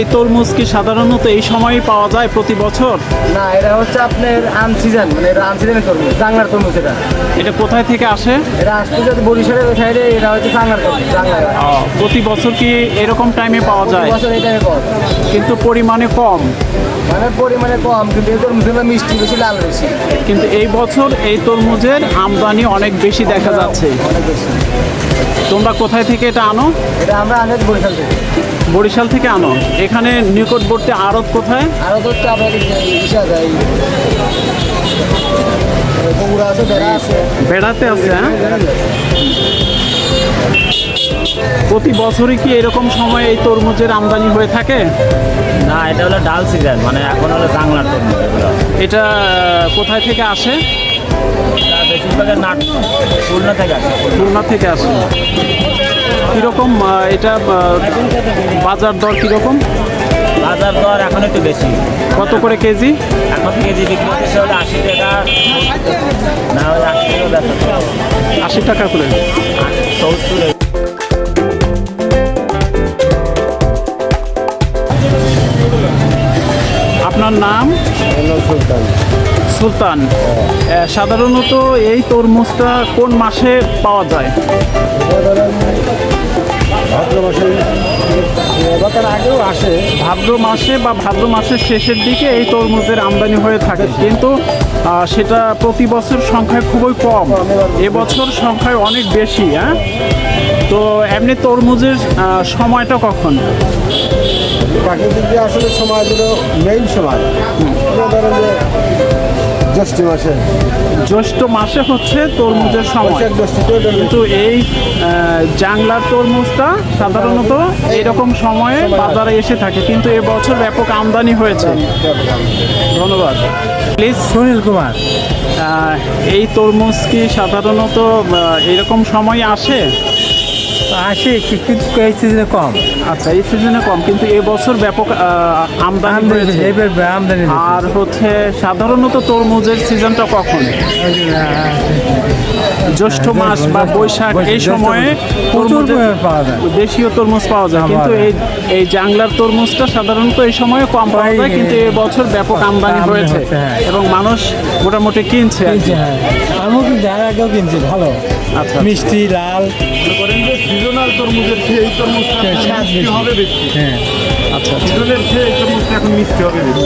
এই তরমুজ কি সাধারণত এই সময়ই পাওয়া যায় প্রতি বছর? না, এটা হচ্ছে আপনার আনসিজন, মানে এটা আনসিজনের তরমুজ, জাংলার তরমুজ। এটা কোথায় থেকে আসে? এটা আসতে যাতে বরিশালের ওই সাইডে, এটা হচ্ছে জাংলার তরমুজ, জাংলার। প্রতি বছর কি এরকম টাইমে পাওয়া যায়? বছর এই টাইমে পাওয়া যায়, কিন্তু পরিমাণে কম। মানে পরিমাণে কম, কিন্তু এই তরমুজগুলো মিষ্টি বেশি, লাল বেশি। কিন্তু এই বছর এই তরমুজের আমদানি অনেক বেশি দেখা যাচ্ছে। অনেক বেশি। তোমরা কোথায় থেকে এটা আনো? এটা আমরা আনি বরিশাল থেকে। বরিশাল থেকে আনো। এখানে নিকটবর্তী আড়ত কোথায়? আরও তো হচ্ছে আপনার ইসা যায়, বগুড়া আছে, বেড়া আছে। বেড়াতে আছে। হ্যাঁ, প্রতি বছরই কি এরকম সময় এই তরমুজের আমদানি হয়ে থাকে? না, এটা হলো ডাল সিজন, মানে এখন হলো জাংলার তরমুজ এগুলো। এটা কোথায় থেকে আসে? এটা বেশিরভাগের নাট খুলনা থেকে আসে। খুলনা থেকে আসে। কীরকম এটা বাজার দর কীরকম? বাজার দর এখন একটু বেশি। কত করে কেজি? এখন কেজি বিক্রি হচ্ছে হলো 80 টাকা, না ওই 80 টাকা বেচা, 80 টাকা করে। 70। আপনার নাম? সুলতান। সুলতান। সাধারণত এই তরমুজটা কোন মাসে পাওয়া যায়? ভাদ্র মাসে, তার আগেও আসে। ভাদ্র মাসে বা ভাদ্র মাসের শেষের দিকে এই তরমুজের আমদানি হয়ে থাকে, কিন্তু সেটা প্রতি বছর সংখ্যায় খুবই কম। এবছর সংখ্যায় অনেক বেশি। হ্যাঁ, তো এমনি তরমুজের সময়টা কখন? প্রাকৃতিক যে আসলে সময়গুলো মেইন সময় ধরেন যে জ্যৈষ্ঠ মাসে। জ্যৈষ্ঠ মাসে হচ্ছে তরমুজের সময়, কিন্তু এই জাংলার তরমুজটা সাধারণত এইরকম সময়ে বাজারে এসে থাকে, কিন্তু এবছর ব্যাপক আমদানি হয়েছে। ধন্যবাদ। প্লিজ। সুনীল কুমার। এই তরমুজ কি সাধারণত এরকম সময় আসে? আসে কিন্তু এই সিজনে কম। আচ্ছা, এই সিজনে কম, কিন্তু এবছর ব্যাপক আমদানি হয়েছে। আমদানি আর হচ্ছে সাধারণত তরমুজের সিজনটা কখন? জ্যৈষ্ঠ মাস বা বৈশাখ, এই সময়ে পাওয়া যায়, দেশীয় তরমুজ পাওয়া যায়, কিন্তু এই জাংলার তরমুজটা সাধারণত এই সময়ে কম পাওয়া যায়, কিন্তু এবছর ব্যাপক আমদানি হয়েছে এবং মানুষ মোটামুটি কিনছে। আমিও কিন্তু আগেও কিনছি, ভালো। আচ্ছা, মিষ্টি লাল। সিজনাল তরমুজের চেয়ে এই তরমুজটা মিষ্টি হবে বেশি। হ্যাঁ, আচ্ছা, সিজনের চেয়ে এই তরমুজটা এখন মিষ্টি হবে বেশি।